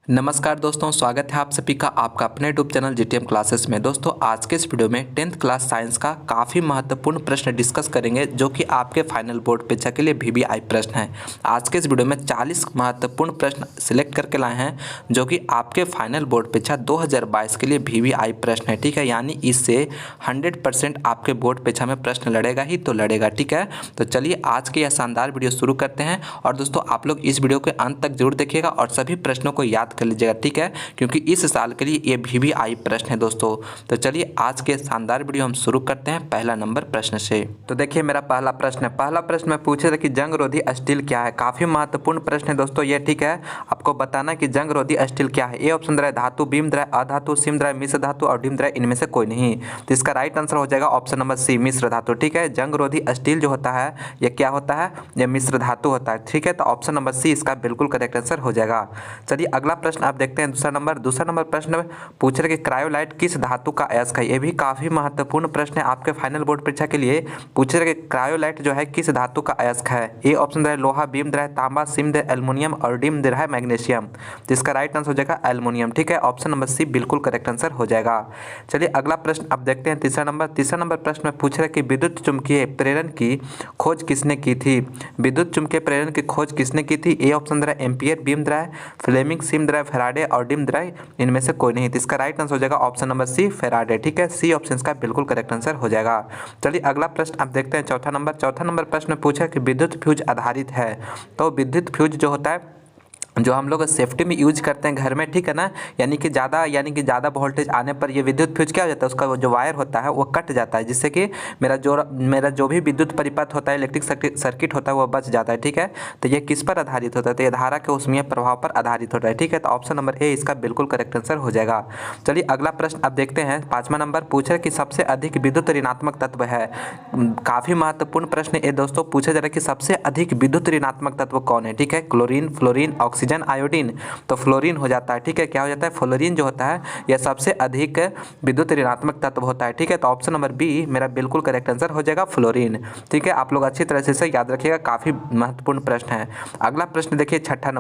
नमस्कार दोस्तों, स्वागत है आप सभी का आपका अपने यूट्यूब चैनल जीटीएम क्लासेस में। दोस्तों आज के इस वीडियो में 10th क्लास साइंस का काफ़ी महत्वपूर्ण प्रश्न डिस्कस करेंगे जो कि आपके फाइनल बोर्ड परीक्षा के लिए वीवीआई प्रश्न है। आज के इस वीडियो में 40 महत्वपूर्ण प्रश्न सिलेक्ट करके लाए हैं जो कि आपके फाइनल बोर्ड परीक्षा 2022 के लिए वीवीआई प्रश्न है। ठीक है, यानी इससे 100% आपके बोर्ड परीक्षा में प्रश्न लड़ेगा ही तो लड़ेगा। ठीक है, तो चलिए आज के यह शानदार वीडियो शुरू करते हैं। और दोस्तों आप लोग इस वीडियो के अंत तक जरूर देखिएगा और सभी प्रश्नों को याद कर लीजिएगा। ठीक है, क्योंकि इस साल के लिए ये वीवीआई प्रश्न है दोस्तों। तो चलिए आज के शानदार वीडियो हम शुरू करते हैं पहला नंबर प्रश्न से। तो देखिए मेरा पहला प्रश्न में पूछे थे कि जंग रोधी स्टील क्या है। काफी महत्वपूर्ण प्रश्न है दोस्तों ये। ठीक है, आपको बताना कि जंग रोधी स्टील क्या है। ए ऑप्शन द्रय धातु, बीम द्रय अधातु, सीम द्रय मिश्र धातु और डिम द्रय इनमें से कोई नहीं। तो इसका राइट आंसर हो जाएगा ऑप्शन नंबर सी, मिश्र धातु। ठीक है, जंग रोधी स्टील जो होता है ये क्या होता है, ये मिश्र धातु होता है। ठीक है, तो ऑप्शन नंबर सी इसका बिल्कुल करेक्ट आंसर हो जाएगा। चलिए अगला प्रश्न आप देखते हैं। दूसरा नंबर प्रश्न में पूछ रहे कि क्रायोलाइट किस धातु का अयस्क है। ये भी काफी महत्वपूर्ण प्रश्न है आपके फाइनल बोर्ड परीक्षा के लिए। पूछ रहे कि क्रायोलाइट जो है किस धातु का अयस्क है। ए ऑप्शन है लोहा, बीम द्रय तांबा, सीम द्रय एल्युमिनियम और डिम द्रय मैग्नीशियम। तो इसका राइट आंसर हो जाएगा एल्युमिनियम। ठीक है, ऑप्शन नंबर सी बिल्कुल करेक्ट आंसर हो जाएगा। चलिए अगला प्रश्न अब देखते हैं। तीसरा नंबर प्रश्न में पूछ रहे कि विद्युत चुम्बकीय प्रेरण की खोज किसने की थी। विद्युत चुम्बकीय प्रेरण की खोज किसने की थी। ए ऑप्शन द्रय एम्पियर, बीम द्रय फ्लेमिंग, सीम द्रय फैराडे और डिम द्रय इनमें से कोई नहीं। तो इसका राइट आंसर हो जाएगा ऑप्शन नंबर सी, फैराडे। ठीक है, सी ऑप्शन का बिल्कुल करेक्ट आंसर हो जाएगा। चलिए अगला प्रश्न आप देखते हैं। चौथा नंबर प्रश्न में पूछा कि विद्युत फ्यूज आधारित है। तो विद्युत फ्यूज जो होता है जो हम लोग सेफ्टी में यूज करते हैं घर में, ठीक है ना, यानी कि ज़्यादा वोल्टेज आने पर ये विद्युत फ्यूज क्या हो जाता है, उसका जो वायर होता है वो कट जाता है, जिससे कि मेरा जो भी विद्युत परिपथ होता है, इलेक्ट्रिक सर्किट होता है वो बच जाता है। ठीक है, तो ये किस पर आधारित होता है, तो ये धारा के ऊष्मीय प्रभाव पर आधारित होता है। ठीक है, तो ऑप्शन नंबर ए इसका बिल्कुल करेक्ट आंसर हो जाएगा। चलिए अगला प्रश्न अब देखते हैं। 5वां नंबर पूछ रहे कि सबसे अधिक विद्युत ऋणात्मक तत्व है। काफी महत्वपूर्ण प्रश्न ये दोस्तों। पूछा जा रहा है कि सबसे अधिक विद्युत ऋणात्मक तत्व कौन है। ठीक है, क्लोरीन, फ्लोरीन, ऑक्सीजन, आयोडीन। तो फ्लोरीन हो जाता है। ठीक है, क्या हो जाता है, फ्लोरीन जो होता है यह सबसे अधिक विद्युत ऋणात्मक तत्व होता है। ठीक है, तो ऑप्शन नंबर बी मेरा बिल्कुल करेक्ट आंसर हो जाएगा फ्लोरीन। ठीक है, आप लोग अच्छी तरह से याद रखिएगा, काफी महत्वपूर्ण प्रश्न है। अगला प्रश्न देखिए 6ठा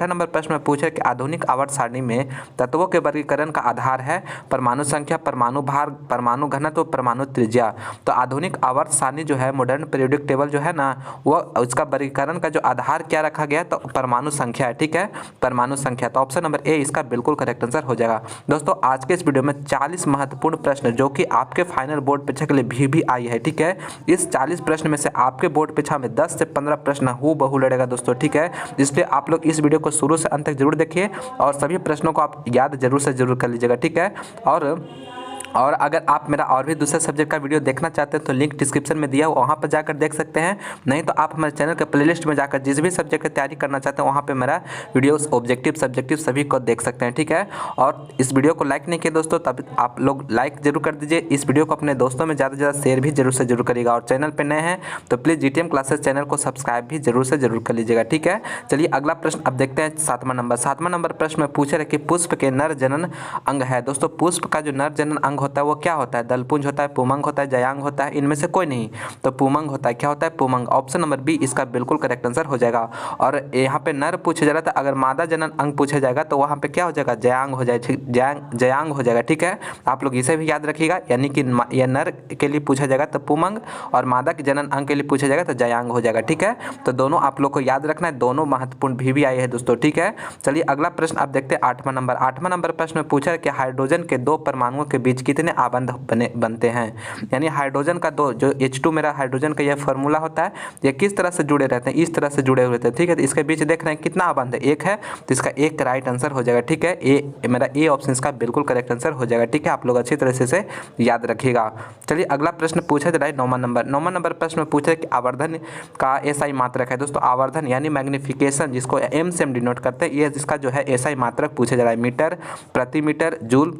नंबर प्रश्न में पूछे कि आधुनिक आवर्त सारणी में तत्वों के वर्गीकरण का आधार है परमाणु संख्या, परमाणु भार, परमाणु घनत्व, परमाणु त्रिज्या। तो आधुनिक आवर्त सारणी जो है, मॉडर्न पीरियोडिक टेबल जो है ना, वो उसका वर्गीकरण का जो आधार क्या रखा गया, तो परमाणु संख्या है। ठीक है, परमाणु संख्या। तो ऑप्शन नंबर ए इसका बिल्कुल करेक्ट आंसर हो जाएगा। दोस्तों आज के इस वीडियो में 40 महत्वपूर्ण प्रश्न जो कि आपके फाइनल बोर्ड परीक्षा के लिए भी आई है। ठीक है, इस 40 प्रश्न में से आपके बोर्ड परीक्षा में 10 से 15 प्रश्न हूबहू लड़ेगा दोस्तों। ठीक है, इसलिए आप लोग इस वीडियो को शुरू से अंत तक जरूर देखिए और सभी प्रश्नों को आप याद जरूर से जरूर कर लीजिएगा। ठीक है, और अगर आप मेरा और भी दूसरे सब्जेक्ट का वीडियो देखना चाहते हैं तो लिंक डिस्क्रिप्शन में दिया, वहाँ पर जाकर देख सकते हैं। नहीं तो आप हमारे चैनल के प्लेलिस्ट में जाकर जिस भी सब्जेक्ट की तैयारी करना चाहते हैं वहाँ पे मेरा वीडियोस ऑब्जेक्टिव सब्जेक्टिव सभी को देख सकते हैं। ठीक है, और इस वीडियो को लाइक नहीं किया दोस्तों, तब आप लोग लाइक जरूर कर दीजिए। इस वीडियो को अपने दोस्तों में ज़्यादा से ज़्यादा शेयर भी जरूर से जरूर करिएगा। और चैनल पर नए हैं तो प्लीज़ जीटीएम क्लासेस चैनल को सब्सक्राइब भी जरूर से जरूर कर लीजिएगा। ठीक है, चलिए अगला प्रश्न अब देखते हैं। 7वां नंबर प्रश्न में पूछ रहे कि पुष्प के नर जनन अंग है। दोस्तों पुष्प का जो नर जनन अंग होता है वो क्या होता है, दलपुंज होता है, पुमंग होता है, जयांग होता है, इनमें से कोई नहीं। तो पुमंग होता है। क्या होता है, पुमंग। ऑप्शन नंबर बी इसका बिल्कुल करेक्ट आंसर हो जाएगा। और यहाँ पे नर पूछा जा रहा था, अगर मादा जनन अंग पूछा जाएगा तो वहाँ पे क्या हो जाएगा, जयांग हो जाएगा, जयांग हो जाएगा। ठीक है, आप लोग इसे भी याद रखिएगा, यानी कि यह नर के लिए पूछा जाएगा तो पुमंग और मादा के जनन अंग के लिए पूछा जाएगा तो जयांग हो जाएगा। ठीक है, तो दोनों आप लोग को याद रखना है, दोनों महत्वपूर्ण भी आई है दोस्तों। ठीक है, चलिए अगला प्रश्न आप देखते हैं। 8वां नंबर प्रश्न में पूछा कि हाइड्रोजन के दो परमाणुओं के बीच कितने आबंध बनते हैं। यानी हाइड्रोजन का दो जो H2 मेरा हाइड्रोजन का यह फॉर्मूला होता है, ये किस तरह से जुड़े रहते हैं, इस तरह से जुड़े हुए रहते हैं। ठीक है, तो इसके बीच देख रहे हैं कितना आबंध है, एक है, तो इसका एक राइट आंसर हो जाएगा। ठीक है, ए मेरा ए ऑप्शन इसका बिल्कुल करेक्ट आंसर हो जाएगा। ठीक है, आप लोग अच्छी तरह से याद रखिएगा। चलिए अगला प्रश्न पूछा जा रहा है 9वां नंबर प्रश्न में पूछे कि आवर्धन का एसआई मात्रक है। दोस्तों आवर्धन यानी मैग्निफिकेशन जिसको एम से हम डिनोट करते हैं, ये इसका जो है एसआई मात्रक पूछा जा रहा है। मीटर, प्रति मीटर, जूल,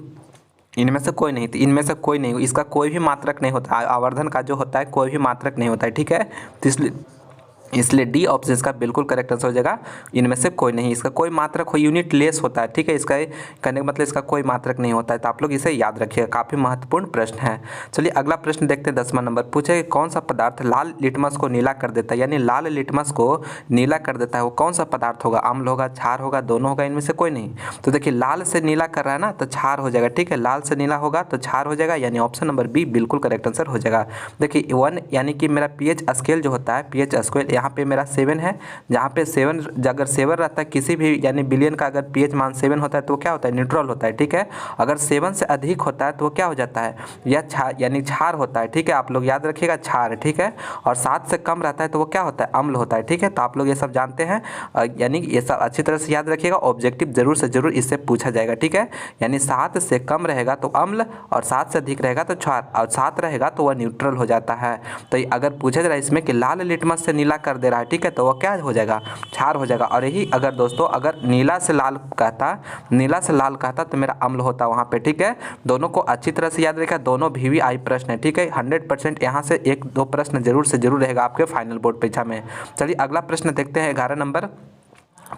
इनमें से कोई नहीं। तो इनमें से कोई नहीं, इसका कोई भी मात्रक नहीं होता। आवर्धन का जो होता है कोई भी मात्रक नहीं होता है। ठीक है, तो इसलिए इसलिए डी ऑप्शन इसका बिल्कुल करेक्ट आंसर हो जाएगा। इनमें से कोई नहीं, इसका कोई मात्रक हो यूनिट लेस होता है, ठीक है। इसका कहने का मतलब इसका कोई मात्रक नहीं होता है, तो आप लोग इसे याद रखिएगा, काफ़ी महत्वपूर्ण प्रश्न है। चलिए अगला प्रश्न देखते हैं। 10वां नंबर पूछे कि कौन सा पदार्थ लाल लिटमस को नीला कर देता है, यानी लाल लिटमस को नीला कर देता है, वो कौन सा पदार्थ होगा? अम्ल होगा, क्षार होगा, दोनों होगा, इनमें से कोई नहीं। तो देखिए लाल से नीला कर रहा है ना, तो क्षार हो जाएगा, ठीक है। लाल से नीला होगा तो क्षार हो जाएगा, यानी ऑप्शन नंबर बी बिल्कुल करेक्ट आंसर हो जाएगा। देखिए 1 यानी कि मेरा pH स्केल जो होता है, pH स्केल यहाँ पे मेरा 7 है, जहाँ पे 7 अगर 7 रहता है किसी भी यानी बिलियन का अगर pH मान 7 होता है तो क्या होता है? न्यूट्रल होता है, ठीक है। अगर 7 से अधिक होता है तो वो क्या हो जाता है? यह क्षार यानी क्षार होता है, ठीक है। आप लोग याद रखिएगा क्षार, ठीक है। और 7 से कम रहता है तो वो क्या होता है? अम्ल होता है, ठीक है। तो आप लोग ये सब जानते हैं, यानी ये सब अच्छी तरह से याद रखिएगा। ऑब्जेक्टिव जरूर से जरूर इससे पूछा जाएगा, ठीक है। यानी 7 से कम रहेगा तो अम्ल, और 7 से अधिक रहेगा तो क्षार, और 7 रहेगा तो वह न्यूट्रल हो जाता है। तो अगर पूछा जा रहा है इसमें कि लाल लिटमस से नीला कर दे रहा है, ठीक है, तो वह क्या हो जाएगा? क्षार हो जाएगा। और यही अगर दोस्तों अगर नीला से लाल कहता तो मेरा अम्ल होता वहाँ पे, ठीक है। दोनों को अच्छी तरह से याद रखिएगा, दोनों VVI प्रश्न है, ठीक है। 100% यहाँ से 1-2 प्रश्न जरूर से जरूर रहेगा आपके फाइनल बोर्ड परीक्षा में। चलिए अगला प्रश्न देखते हैं। 11 नंबर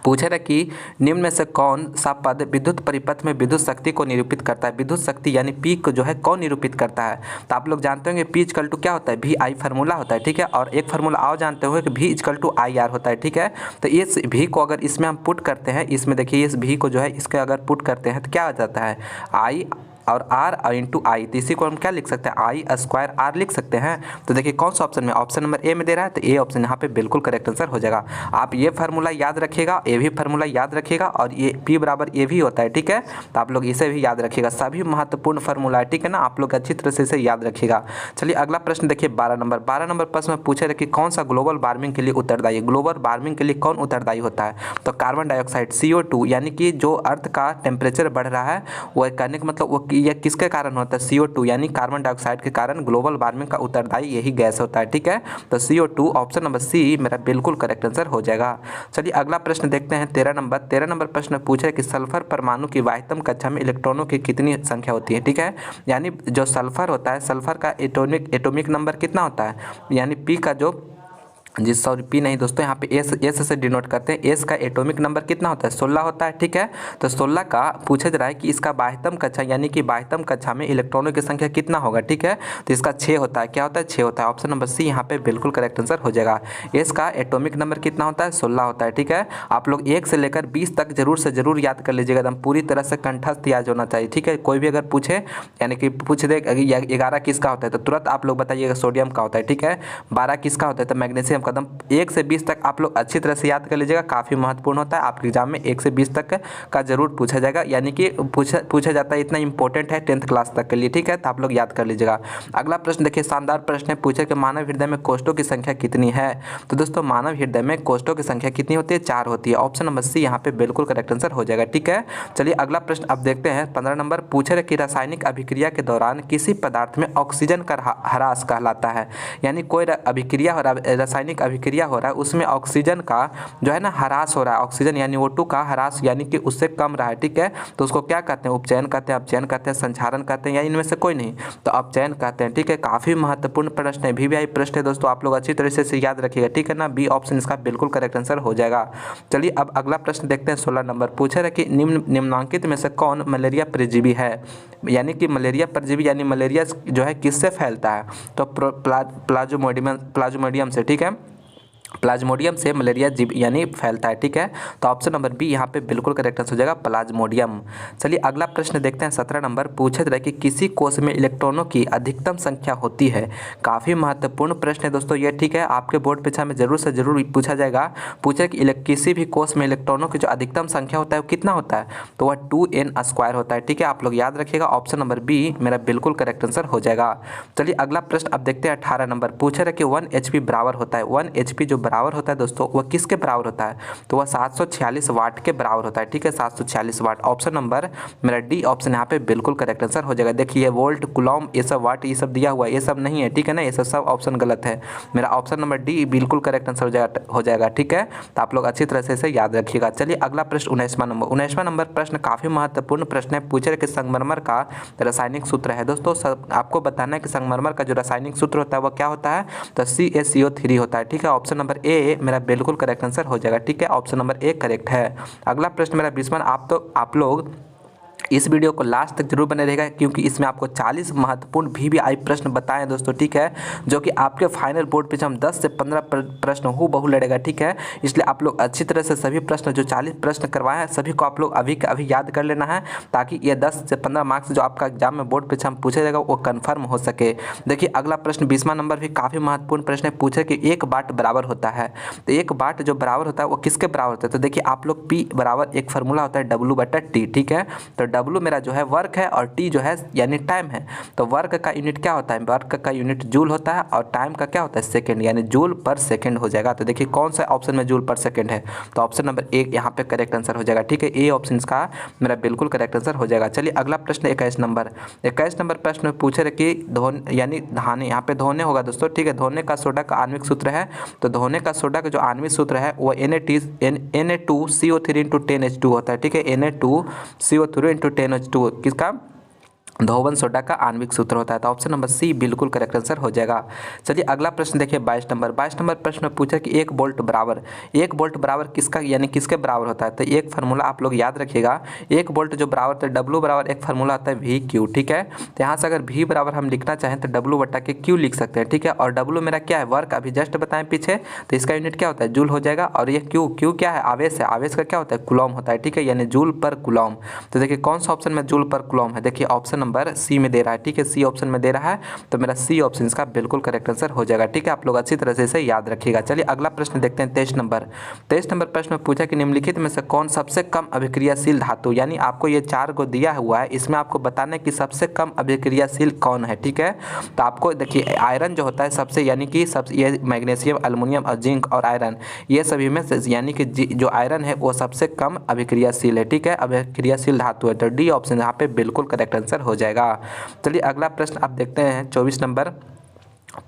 पूछे रहा कि निम्न में से कौन सा पद विद्युत परिपथ में विद्युत शक्ति को निरूपित करता है? विद्युत शक्ति यानी पी को जो है कौन निरूपित करता है? तो आप लोग जानते होंगे पी इक्वल टू क्या होता है? VI फार्मूला होता है, ठीक है। और एक फार्मूला और जानते होंगे कि V इक्वल टू IR होता है, ठीक है। तो इस V को अगर इसमें हम पुट करते हैं, इसमें देखिए इस V को जो है इसके अगर पुट करते हैं तो क्या हो जाता है? I और R और इंटू आई, तो इसी को हम क्या लिख सकते हैं? I² R लिख सकते हैं। तो देखिए कौन सा ऑप्शन में? ऑप्शन नंबर ए में दे रहा है, तो ए ऑप्शन यहाँ पे बिल्कुल करेक्ट आंसर हो जाएगा। आप ये फार्मूला याद रखिएगा, ए भी फार्मूला याद रखिएगा, और ये P बराबर ए भी होता है, ठीक है। तो आप लोग इसे भी याद रखिएगा, सभी महत्वपूर्ण फार्मूला है, ठीक है ना। आप लोग अच्छी तरह से इसे याद रखिएगा। चलिए अगला प्रश्न देखिए 12 नंबर प्रश्न में पूछे रहे कि कौन सा ग्लोबल वार्मिंग के लिए उत्तरदायी? ग्लोबल वार्मिंग के लिए कौन उत्तरदायी होता है? तो कार्बन डाइऑक्साइड CO2, यानी कि जो अर्थ का टेम्परेचर बढ़ रहा है वो कहने का मतलब वो यह किसके कारण होता है? CO2 यानी कार्बन डाइऑक्साइड के कारण ग्लोबल वार्मिंग का उत्तरदायी यही गैस होता है, ठीक है। तो CO2 ऑप्शन नंबर सी मेरा बिल्कुल करेक्ट आंसर हो जाएगा। चलिए अगला प्रश्न देखते हैं 13 नंबर प्रश्न पूछे कि सल्फर परमाणु की वाह्यतम कक्षा में इलेक्ट्रॉनों की कितनी संख्या होती है, ठीक है। यानी जो सल्फर होता है, सल्फर का एटॉमिक नंबर कितना होता है? यानी पी का जो सॉरी पी नहीं दोस्तों, यहाँ पे एस से डिनोट करते हैं। एस का एटॉमिक नंबर कितना होता है? 16 होता है, ठीक है। तो 16 का पूछा जा रहा है कि इसका बाह्यतम कक्षा यानी कि बाह्यतम कक्षा में इलेक्ट्रॉनों की संख्या कितना होगा, ठीक है। तो इसका 6 होता है। क्या होता है? 6 होता है। ऑप्शन नंबर सी यहाँ पे बिल्कुल करेक्ट आंसर हो जाएगा। एस का एटॉमिक नंबर कितना होता है? 16 होता है, ठीक है। आप लोग 1 से लेकर 20 तक जरूर से जरूर याद कर लीजिएगा, एकदम पूरी तरह से कंठस्थ याद होना चाहिए, ठीक है। कोई भी अगर पूछे यानी कि पूछ दे 11 किसका होता है तो तुरंत आप लोग बताइएगा सोडियम का होता है, ठीक है। 12 किसका होता है तो मैग्नीशियम का। एकदम 1 से 20 तक आप लोग अच्छी तरह से याद कर लीजिएगा, काफ़ी महत्वपूर्ण होता है। आपके एग्जाम में 1 से 20 तक का जरूर पूछा जाएगा, यानी कि पूछा जाता है, इतना इंपॉर्टेंट है 10th क्लास तक के लिए, ठीक है। तो आप लोग याद कर लीजिएगा। अगला प्रश्न देखिए, शानदार प्रश्न है। पूछे कि मानव हृदय में कोष्ठों की संख्या कितनी है? तो दोस्तों मानव हृदय में कोष्ठों की संख्या कितनी होती है? 4 होती है। ऑप्शन नंबर सी यहाँ पे बिल्कुल करेक्ट आंसर हो जाएगा, ठीक है। चलिए अगला प्रश्न अब देखते हैं 15 नंबर पूछे रहे कि रासायनिक अभिक्रिया के दौरान किसी पदार्थ में ऑक्सीजन का ह्रास कहलाता है। यानी कोई अभिक्रिया हो रहा है, रासायनिक अभिक्रिया हो रहा है, उसमें ऑक्सीजन का जो है ना ह्रास हो रहा है। ऑक्सीजन यानी O2 का ह्रास यानी कि उससे कम रहा है, ठीक है। तो उसको क्या कहते हैं? उपचयन कहते हैं, अपचयन कहते हैं, संचारण कहते हैं, या इनमें से कोई नहीं? तो अपचयन कहते हैं, ठीक है। काफी महत्वपूर्ण प्रश्न है, VVI प्रश्न है दोस्तों, आप लोग अच्छी तरह से याद रखिएगा, ठीक है ना। बी ऑप्शन इसका बिल्कुल करेक्ट आंसर हो जाएगा। चलिए अब अगला प्रश्न देखते हैं 16 नंबर पूछे रहे कि निम्नलिखित में से कौन मलेरिया परजीवी है? यानी कि मलेरिया परजीवी यानी मलेरिया जो है किससे फैलता है? तो प्लाज्मोडियम से, ठीक है। प्लाज्मोडियम से मलेरिया जीव यानी फैलता है, ठीक है। तो ऑप्शन नंबर बी यहाँ पे बिल्कुल करेक्ट आंसर हो जाएगा, प्लाज्मोडियम। चलिए अगला प्रश्न देखते हैं 17 नंबर पूछे रहे कि किसी कोष में इलेक्ट्रॉनों की अधिकतम संख्या होती है? काफ़ी महत्वपूर्ण प्रश्न है दोस्तों ये, ठीक है। आपके बोर्ड परीक्षा में जरूर से जरूर पूछा जाएगा। पूछे कि किसी भी कोष में इलेक्ट्रॉनों की जो अधिकतम संख्या होता है वो कितना होता है? तो वह 2n² होता है, ठीक है। आप लोग याद रखिएगा, ऑप्शन नंबर बी मेरा बिल्कुल करेक्ट आंसर हो जाएगा। चलिए अगला प्रश्न अब देखते हैं 18 नंबर पूछे रहे कि 1 HP बराबर होता है। 1 HP जो बराबर होता है दोस्तों वह किसके बराबर होता है? तो वह 746 वाट के बराबर होता है, ठीक है। 746 वाट। ऑप्शन नंबर मेरा डी ऑप्शन यहाँ पे बिल्कुल करेक्ट आंसर हो जाएगा। देखिए वोल्ट, कुलॉम, ये सब वाट ये सब दिया हुआ है, ये सब नहीं है, ठीक है ना। ये सब ऑप्शन गलत है। मेरा ऑप्शन नंबर डी बिल्कुल करेक्ट आंसर हो जाएगा, ठीक है। तो आप लोग अच्छी तरह से इसे याद रखिएगा। चलिए अगला प्रश्न 19वां नंबर प्रश्न काफी महत्वपूर्ण प्रश्न है। पूछे रहे कि संगमरमर का रासायनिक सूत्र है। दोस्तों आपको बताना है कि संगमरमर का जो रासायनिक सूत्र होता है वह क्या होता है? तो CaCO3 होता है, ठीक है। ऑप्शन नंबर नंबर ए मेरा बिल्कुल करेक्ट आंसर हो जाएगा। ठीक है, ऑप्शन नंबर ए करेक्ट है। अगला प्रश्न मेरा 20वां, आप लोग इस वीडियो को लास्ट तक जरूर बने रहेगा, क्योंकि इसमें आपको 40 महत्वपूर्ण वीवीआई प्रश्न बताएं दोस्तों। ठीक है, जो कि आपके फाइनल बोर्ड पे हम 10 से 15 प्रश्न हूबहू लड़ेगा। ठीक है, इसलिए आप लोग अच्छी तरह से सभी प्रश्न, जो 40 प्रश्न करवाए हैं सभी को आप लोग अभी के अभी याद कर लेना है, ताकि ये 10 से 15 मार्क्स जो आपका एग्जाम में बोर्ड पे हम पूछा जाएगा वो कन्फर्म हो सके। देखिए अगला प्रश्न 20वां नंबर भी काफ़ी महत्वपूर्ण प्रश्न है। पूछे कि 1 वाट बराबर होता है, तो 1 वाट जो बराबर होता है वो किसके बराबर होता है? तो देखिए आप लोग P बराबर एक फार्मूला होता है W/T। ठीक है, तो W मेरा जो है वर्क है और T जो है यानी टाइम है। तो वर्क का यूनिट क्या होता है? वर्क का यूनिट जूल होता है और टाइम का क्या होता है? सेकंड, यानी जूल पर सेकंड हो जाएगा। तो देखिए कौन सा ऑप्शन में जूल पर सेकंड है? तो ऑप्शन नंबर ए यहाँ पे करेक्ट आंसर हो जाएगा। ठीक है, ए ऑप्शन का मेरा बिल्कुल करेक्ट आंसर हो जाएगा। चलिए अगला प्रश्न 21 नंबर प्रश्न में पूछे रहे कि धोने यानी धाने, यहाँ पे धोने होगा दोस्तों। ठीक है, धोने का सोडा का आणविक सूत्र है, तो धोने का सोडा का जो आणविक सूत्र है वो Na2CO3 × 10H2 होता है। ठीक है, Na2CO3 × 10H2 किसका? धोवन सोडा का आणविक सूत्र होता है। तो ऑप्शन नंबर सी बिल्कुल करेक्ट आंसर हो जाएगा। चलिए अगला प्रश्न देखिए 22 नंबर प्रश्न में पूछा कि 1 वोल्ट बराबर किसका यानी किसके बराबर होता है? तो एक फार्मूला आप लोग याद रखिएगा, 1 वोल्ट जो बराबर है W बराबर एक फार्मूला आता है VQ। ठीक है, तो यहाँ से अगर V बराबर हम लिखना चाहें तो W/Q लिख सकते हैं। ठीक है, और W मेरा क्या है? वर्क, अभी जस्ट बताएं पीछे, तो इसका यूनिट क्या होता है? जूल हो जाएगा। और ये Q क्या है? आवेश है, आवेश का क्या होता है? कूलॉम होता है। ठीक है, यानी जूल पर कूलॉम। तो देखिए कौन सा ऑप्शन में जूल पर कूलॉम है? देखिए ऑप्शन नंबर सी में दे रहा है। ठीक है, सी ऑप्शन में दे रहा है, तो मेरा सी ऑप्शन इसका बिल्कुल करेक्ट आंसर हो जाएगा। ठीक है, आप लोग अच्छी तरह से इसे याद रखिएगा। चलिए अगला प्रश्न देखते हैं 23 नंबर प्रश्न में पूछा कि निम्नलिखित में से कौन सबसे कम अभिक्रियाशील धातु, यानी आपको ये 4 को दिया हुआ है, इसमें आपको बताना है कि सबसे कम अभिक्रियाशील कौन है। ठीक है, तो आपको देखिए आयरन जो होता है सबसे, यानी कि सब ये मैग्नीशियम, एल्युमिनियम और जिंक और आयरन, ये सभी में से यानी कि जो आयरन है वो सबसे कम अभिक्रियाशील है। ठीक है, अभिक्रियाशील धातु है, तो डी ऑप्शन यहाँ पे बिल्कुल करेक्ट आंसर हो जाएगा। चलिए अगला प्रश्न आप देखते हैं 24 नंबर।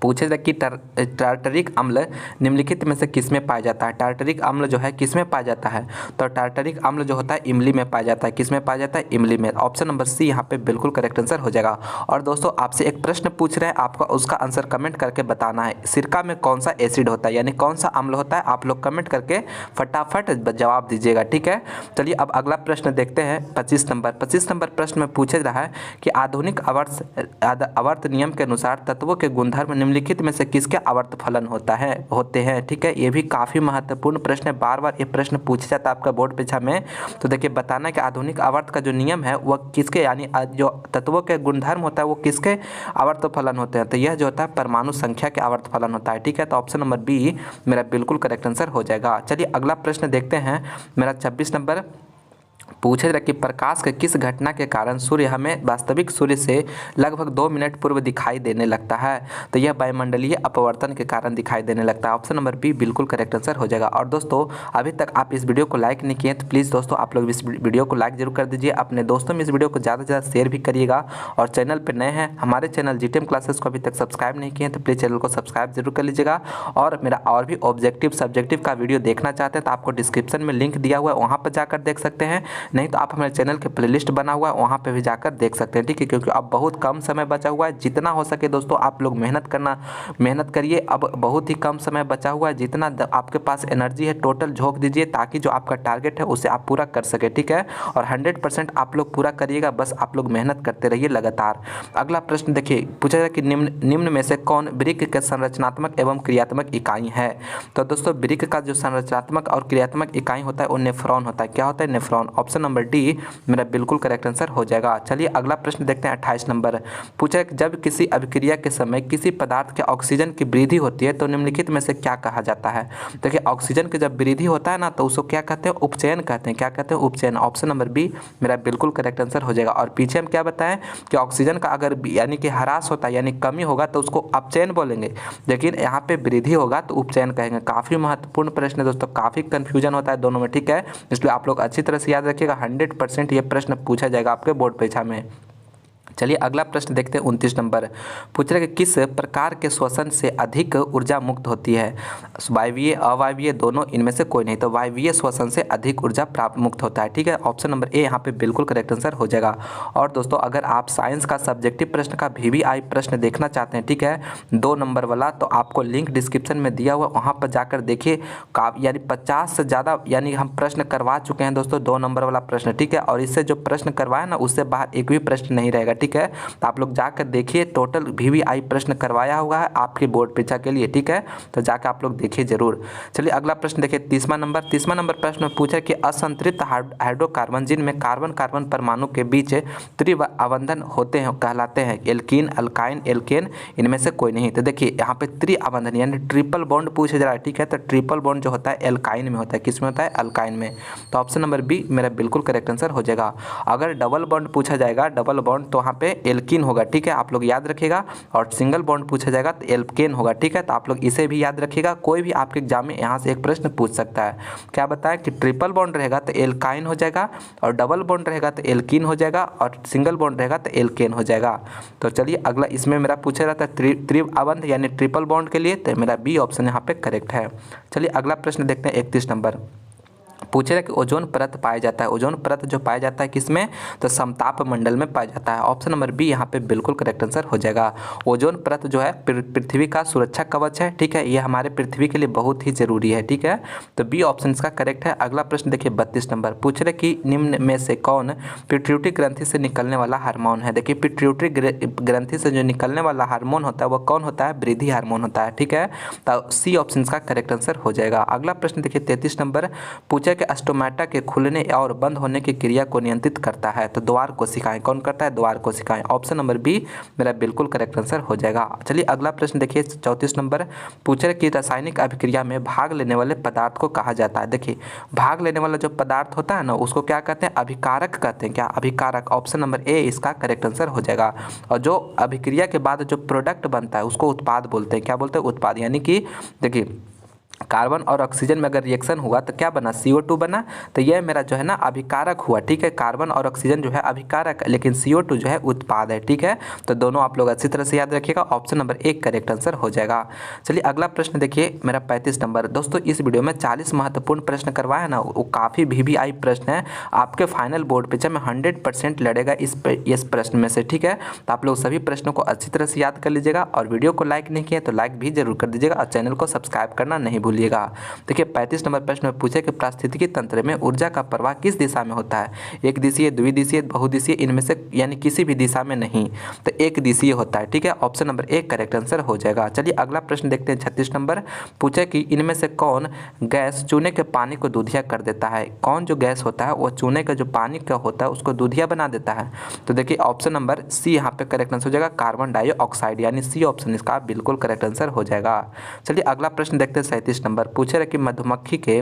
पूछे था कि टार्टरिक अम्ल निम्नलिखित में से किस में पाया जाता है? टार्टरिक अम्ल जो है किस में पाया जाता है? तो टार्टरिक अम्ल जो होता है इमली में पाया जाता है। किस में पाया जाता है? इमली में। ऑप्शन नंबर सी यहाँ पे बिल्कुल करेक्ट आंसर हो जाएगा। और दोस्तों आपसे एक प्रश्न पूछ रहे हैं, आपका उसका आंसर कमेंट करके बताना है। सिरका में कौन सा एसिड होता है, यानी कौन सा अम्ल होता है? आप लोग कमेंट करके फटाफट जवाब दीजिएगा। ठीक है, चलिए अब अगला प्रश्न देखते हैं 25 नंबर प्रश्न में पूछे रहा है कि आधुनिक आवर्त नियम के अनुसार तत्वों के गुणधर्म निम्नलिखित में से किसके आवर्त फलन होते हैं। ठीक है, ये भी काफ़ी महत्वपूर्ण प्रश्न है, बार बार ये प्रश्न पूछा जाता है आपका बोर्ड परीक्षा में। तो देखिए बताना कि आधुनिक आवर्त का जो नियम है वह किसके, यानी जो तत्वों के गुणधर्म होता है वो किसके आवर्त फलन होते हैं? तो यह जो होता है परमाणु संख्या के आवर्त फलन होता है। ठीक है, तो ऑप्शन नंबर बी मेरा बिल्कुल करेक्ट आंसर हो जाएगा। चलिए अगला प्रश्न देखते हैं मेरा 26 नंबर। पूछे रहा कि प्रकाश के किस घटना के कारण सूर्य हमें वास्तविक सूर्य से लगभग 2 मिनट पूर्व दिखाई देने लगता है? तो यह वायुमंडलीय अपवर्तन के कारण दिखाई देने लगता है। ऑप्शन नंबर बी बिल्कुल करेक्ट आंसर हो जाएगा। और दोस्तों अभी तक आप इस वीडियो को लाइक नहीं किए तो प्लीज़ दोस्तों आप लोग इस वीडियो को लाइक जरूर कर दीजिए, अपने दोस्तों में इस वीडियो को ज़्यादा से ज़्यादा शेयर भी करिएगा। और चैनल पर नए हैं, हमारे चैनल जीटीएम क्लासेस को अभी तक सब्सक्राइब नहीं किए तो प्लीज़ चैनल को सब्सक्राइब जरूर कर लीजिएगा। और मेरा और भी ऑब्जेक्टिव सब्जेक्टिव का वीडियो देखना चाहते हैं तो आपको डिस्क्रिप्शन में लिंक दिया हुआ है, वहाँ पर जाकर देख सकते हैं। नहीं तो आप हमारे चैनल के प्लेलिस्ट बना हुआ है वहाँ पे भी जाकर देख सकते हैं। ठीक है, क्योंकि अब बहुत कम समय बचा हुआ है, जितना हो सके दोस्तों आप लोग मेहनत करिए। अब बहुत ही कम समय बचा हुआ है, जितना आपके पास एनर्जी है टोटल झोंक दीजिए, ताकि जो आपका टारगेट है उसे आप पूरा कर सके। ठीक है, और 100% आप लोग पूरा करिएगा, बस आप लोग मेहनत करते रहिए लगातार। अगला प्रश्न देखिए, पूछा जाए कि निम्न में से कौन वृक्क के संरचनात्मक एवं क्रियात्मक इकाई है? तो दोस्तों वृक्क का जो संरचनात्मक और क्रियात्मक इकाई होता है वो नेफ्रॉन होता है। क्या होता है? नेफ्रॉन। ऑप्शन नंबर डी मेरा बिल्कुल करेक्ट आंसर हो जाएगा। चलिए अगला प्रश्न देखते हैं 28 नंबर। पूछा कि जब किसी अभिक्रिया के समय किसी पदार्थ के ऑक्सीजन की वृद्धि होती है तो निम्नलिखित में से क्या कहा जाता है? देखिए ऑक्सीजन की जब वृद्धि होता है ना तो उसको क्या कहते हैं? उपचयन कहते हैं। क्या कहते हैं? उपचयन। ऑप्शन नंबर बी मेरा बिल्कुल करेक्ट आंसर हो जाएगा। और पीछे हम क्या बताएं कि ऑक्सीजन का अगर यानी कि ह्रास होता है यानी कमी होगा तो उसको अपचयन बोलेंगे, लेकिन यहाँ पे वृद्धि होगा तो उपचयन कहेंगे। काफ़ी महत्वपूर्ण प्रश्न है दोस्तों, काफ़ी कन्फ्यूजन होता है दोनों में। ठीक है, इसलिए आप लोग अच्छी तरह से याद रखिएगा, 100% ये प्रश्न पूछा जाएगा आपके बोर्ड परीक्षा में। चलिए अगला प्रश्न देखते हैं 29 नंबर। पूछ रहे कि किस प्रकार के श्वसन से अधिक ऊर्जा मुक्त होती है? वायवीय अवायवीय दोनों, इनमें से कोई नहीं। तो वायवीय श्वसन से अधिक ऊर्जा प्राप्त मुक्त होता है। ठीक है, ऑप्शन नंबर ए यहाँ पे बिल्कुल करेक्ट आंसर हो जाएगा। और दोस्तों अगर आप साइंस का सब्जेक्टिव प्रश्न का VVI प्रश्न देखना चाहते हैं, ठीक है, 2 नंबर वाला, तो आपको लिंक डिस्क्रिप्शन में दिया हुआ, वहाँ पर जाकर देखिए। यानी 50 से ज़्यादा यानी हम प्रश्न करवा चुके हैं दोस्तों, 2 नंबर वाला प्रश्न। ठीक है, और इससे जो प्रश्न करवाए ना, उससे बाहर एक भी प्रश्न नहीं रहेगा। ठीक है, तो आप लोग जाकर देखिए, टोटल VVI प्रश्न करवाया हुआ है आपके बोर्ड परीक्षा के लिए। ठीक है, तो जाकर आप लोग देखिए जरूर। चलिए अगला प्रश्न देखिए 30वां नंबर प्रश्न में पूछा कि असंतृप्त हाइड्रोकार्बन जिनमें कार्बन कार्बन परमाणु के बीच त्रिव आबंधन होते हैं कहलाते हैं? एल्कीन, अल्काइन, एल्केन, इनमें से कोई नहीं। तो देखिए यहाँ पे त्रिआबंधन यानी ट्रिपल बॉन्ड पूछा जा रहा है। ठीक है, तो ट्रिपल बॉन्ड जो होता है एल्काइन में होता है। किस में होता है? अल्काइन में। तो ऑप्शन नंबर बी मेरा बिल्कुल करेक्ट आंसर हो जाएगा। अगर डबल बॉन्ड पूछा जाएगा, डबल बॉन्ड, तो वहाँ पे एल्कीन होगा। ठीक है, आप लोग याद रखिएगा। और सिंगल बॉन्ड पूछा जाएगा तो एल्केन होगा। ठीक है, तो आप लोग इसे भी याद रखिएगा। कोई भी आपके एग्जाम में यहाँ से एक प्रश्न पूछ सकता है। क्या बताएं कि ट्रिपल बॉन्ड रहेगा तो एल्काइन हो जाएगा, और डबल बॉन्ड रहेगा तो एल्कीन हो जाएगा, और सिंगल बॉन्ड रहेगा तो एल्केन हो जाएगा। तो चलिए अगला इसमें मेरा पूछा जाता है त्रिआबंध यानी ट्रिपल बॉन्ड के लिए, तो मेरा बी ऑप्शन यहाँ पे करेक्ट है। चलिए अगला प्रश्न देखते हैं 31 नंबर। पूछ रहे कि ओजोन परत पाया जाता है। ओजोन परत जो पाया जाता है किसमें? तो समताप मंडल में पाया जाता है। ऑप्शन नंबर बी यहाँ पे बिल्कुल करेक्ट आंसर हो जाएगा। ओजोन परत जो है पृथ्वी का सुरक्षा कवच है। ठीक है, ये हमारे पृथ्वी के लिए बहुत ही जरूरी है। ठीक है, तो बी ऑप्शन इसका करेक्ट है। अगला प्रश्न देखिए 32 नंबर। पूछ रहे कि निम्न में से कौन पिट्यूटरी ग्रंथि से निकलने वाला हार्मोन है? देखिए पिट्यूटरी ग्रंथि से जो निकलने वाला हार्मोन होता है वह कौन होता है? वृद्धि हार्मोन होता है। ठीक है, तो सी ऑप्शन इसका करेक्ट आंसर हो जाएगा। अगला प्रश्न देखिए 33 नंबर। पूछा कि स्टोमेटा के खुलने और बंद होने की क्रिया को नियंत्रित करता है? तो द्वार कोशिकाएं। कौन करता है? द्वार कोशिकाएं। ऑप्शन नंबर बी मेरा बिल्कुल करेक्ट आंसर हो जाएगा। चलिए अगला प्रश्न देखिए 34 नंबर। पूछ रहे कि रासायनिक अभिक्रिया में भाग लेने वाले पदार्थ को कहा जाता है? देखिए भाग लेने वाला जो पदार्थ होता है ना, उसको क्या कहते हैं? अभिकारक कहते हैं। क्या? अभिकारक। ऑप्शन नंबर ए इसका करेक्ट आंसर हो जाएगा। और जो अभिक्रिया के बाद जो प्रोडक्ट बनता है उसको उत्पाद बोलते हैं। क्या बोलते हैं? उत्पाद। यानी कि देखिए कार्बन और ऑक्सीजन में अगर रिएक्शन हुआ तो क्या बना? CO2 बना। तो यह मेरा जो है ना अभिकारक हुआ। ठीक है, कार्बन और ऑक्सीजन जो है अभिकारक, लेकिन CO2 जो है उत्पाद है। ठीक है, तो दोनों आप लोग अच्छी तरह से याद रखिएगा। ऑप्शन नंबर एक करेक्ट आंसर हो जाएगा। चलिए अगला प्रश्न देखिए मेरा 35 नंबर। दोस्तों इस वीडियो में 40 महत्वपूर्ण प्रश्न करवाया ना, वो काफ़ी VVI प्रश्न है। आपके फाइनल बोर्ड परीक्षा में 100% लड़ेगा इस प्रश्न में से। ठीक है, तो आप लोग सभी प्रश्नों को अच्छी तरह से याद कर लीजिएगा। और वीडियो को लाइक नहीं किया तो लाइक भी जरूर कर दीजिएगा, और चैनल को सब्सक्राइब करना नहीं भूलिएगा। देखिए 35 नंबर प्रश्न में पूछे कि पारिस्थितिकी तंत्र में ऊर्जा का प्रवाह किस दिशा में होता है? एक दिशीय, द्विदिशीय, बहुदिशीय, इनमें से यानी किसी भी दिशा में नहीं, तो एक दिशीय होता है। ठीक है, ऑप्शन नंबर एक करेक्ट आंसर हो जाएगा। चलिए अगला प्रश्न देखते हैं 36 नंबर। पूछे कि इनमें से कौन गैस चूने के पानी को दूधिया कर देता है? कौन जो गैस होता है वो चूने का जो पानी का होता है उसको दूधिया बना देता है? तो देखिए ऑप्शन नंबर सी यहाँ पे करेक्ट आंसर हो जाएगा, कार्बन डाइऑक्साइड, यानी सी ऑप्शन इसका बिल्कुल करेक्ट आंसर हो जाएगा। चलिए अगला प्रश्न देखते हैं 37 नंबर। पूछे रहे कि मधुमक्खी के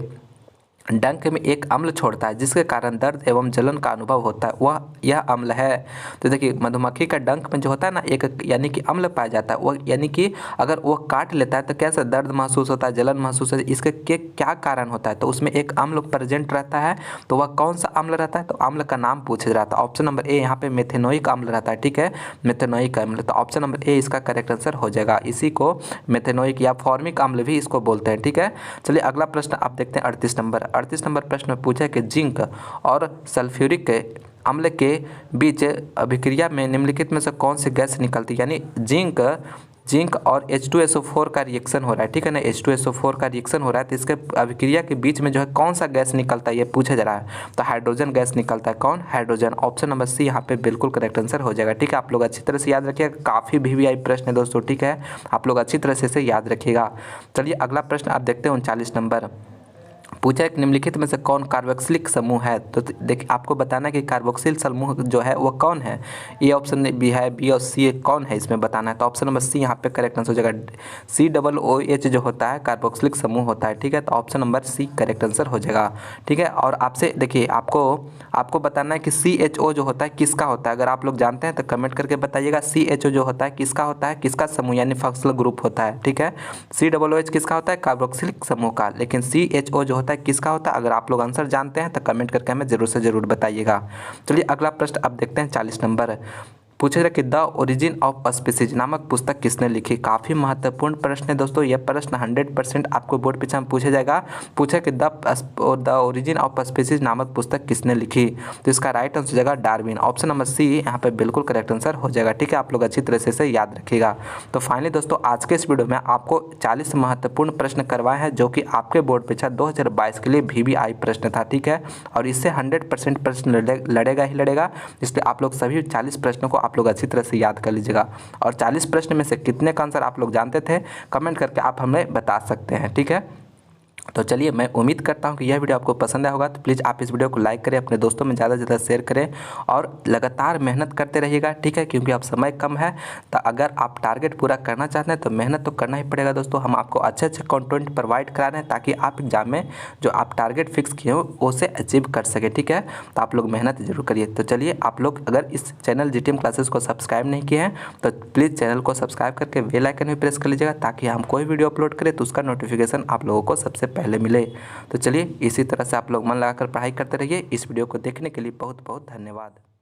डंक में एक अम्ल छोड़ता है जिसके कारण दर्द एवं जलन का अनुभव होता है, वह यह अम्ल है? तो देखिए मधुमक्खी का डंक में जो होता है ना एक यानी कि अम्ल पाया जाता है, वह यानी कि अगर वह काट लेता है तो कैसा दर्द महसूस होता है, जलन महसूस होता है, इसके क्या कारण होता है? तो उसमें एक अम्ल प्रेजेंट रहता है। तो वह कौन सा अम्ल रहता है? तो अम्ल का नाम पूछा जाता है। ऑप्शन नंबर ए यहाँ पे मेथेनोइक अम्ल रहता है। ठीक है, मेथेनोइक अम्ल। तो ऑप्शन नंबर ए इसका करेक्ट आंसर हो जाएगा। इसी को मेथेनोइक या फॉर्मिक अम्ल भी इसको बोलते हैं। ठीक है, चलिए अगला प्रश्न आप देखते हैं 38 नंबर। 38 नंबर प्रश्न में पूछा कि जिंक और सल्फ्यूरिक अम्ल के बीच अभिक्रिया में निम्नलिखित में से कौन सी गैस निकलती है? यानी जिंक और H2SO4 का रिएक्शन हो रहा है। ठीक है ना, H2SO4 का रिएक्शन हो रहा है, तो इसके अभिक्रिया के बीच में जो है कौन सा गैस निकलता है ये पूछा जा रहा है। तो हाइड्रोजन गैस निकलता है। कौन? हाइड्रोजन। ऑप्शन नंबर सी यहाँ पे बिल्कुल करेक्ट आंसर हो जाएगा। ठीक है, आप लोग अच्छी तरह से याद रखिएगा, काफ़ी VVI प्रश्न है दोस्तों। ठीक है, आप लोग अच्छी तरह से इसे याद रखिएगा। चलिए अगला प्रश्न आप देखते हैं 39 नंबर। पूछा एक निम्नलिखित में से कौन कार्बोक्सिलिक समूह है? तो देखिए आपको बताना है कि कार्बोक्सिल समूह जो है वो कौन है। ए ऑप्शन बी है, बी और सी कौन है इसमें बताना है। तो ऑप्शन नंबर सी यहाँ पे करेक्ट आंसर हो जाएगा। COOH जो होता है कार्बोक्सिलिक समूह होता है। ठीक है, तो option number c correct answer हो जाएगा। ठीक है, और आपसे देखिए आपको बताना है कि CHO जो होता है किसका होता है। अगर आप लोग जानते हैं तो कमेंट करके बताइएगा। CHO जो होता है किसका होता है, किसका समूह यानी फंक्शनल ग्रुप होता है। ठीक है, COOH किसका होता है? कार्बोक्सिलिक समूह का। लेकिन CHO जो होता है किसका होता है? अगर आप लोग आंसर जानते हैं तो कमेंट करके हमें जरूर से जरूर बताइएगा। चलिए अगला प्रश्न अब देखते हैं 40 नंबर। पूछा गया कि द ओरिजिन ऑफ स्पीसीज नामक पुस्तक किसने लिखी। काफ़ी महत्वपूर्ण प्रश्न है दोस्तों, यह प्रश्न 100% आपको बोर्ड परीक्षा में पूछा जाएगा। पूछा कि द ओरिजिन ऑफ स्पीसीज नामक पुस्तक किसने लिखी, तो इसका राइट आंसर हो जाएगा डार्विन। ऑप्शन नंबर सी यहाँ पे बिल्कुल करेक्ट आंसर हो जाएगा। ठीक है, आप लोग अच्छी तरह से याद रखिएगा। तो फाइनली दोस्तों आज के इस वीडियो में आपको 40 महत्वपूर्ण प्रश्न करवाए हैं जो कि आपके बोर्ड परीक्षा 2022 के लिए VBI प्रश्न था। ठीक है, और इससे 100% प्रश्न लड़ेगा ही लड़ेगा, इसलिए आप लोग सभी 40 प्रश्नों को आप लोग अच्छी तरह से याद कर लीजिएगा। और 40 प्रश्न में से कितने का आंसर आप लोग जानते थे, कमेंट करके आप हमें बता सकते हैं। ठीक है, तो चलिए मैं उम्मीद करता हूं कि यह वीडियो आपको पसंद आया होगा। तो प्लीज़ आप इस वीडियो को लाइक करें, अपने दोस्तों में ज़्यादा से ज़्यादा शेयर करें और लगातार मेहनत करते रहिएगा। ठीक है, क्योंकि अब समय कम है, तो अगर आप टारगेट पूरा करना चाहते हैं तो मेहनत तो करना ही पड़ेगा दोस्तों। हम आपको अच्छे अच्छे कंटेंट प्रोवाइड करा रहे हैं ताकि आप एग्जाम में जो आप टारगेट फिक्स किए हो उसे अचीव कर सके। ठीक है, तो आप लोग मेहनत जरूर करिए। तो चलिए, आप लोग अगर इस चैनल GTM क्लासेस को सब्सक्राइब नहीं किए हैं तो प्लीज़ चैनल को सब्सक्राइब करके बेल आइकन भी प्रेस कर लीजिएगा ताकि हम कोई वीडियो अपलोड करें तो उसका नोटिफिकेशन आप लोगों को सबसे पहले मिले। तो चलिए, इसी तरह से आप लोग मन लगाकर पढ़ाई करते रहिए। इस वीडियो को देखने के लिए बहुत बहुत धन्यवाद।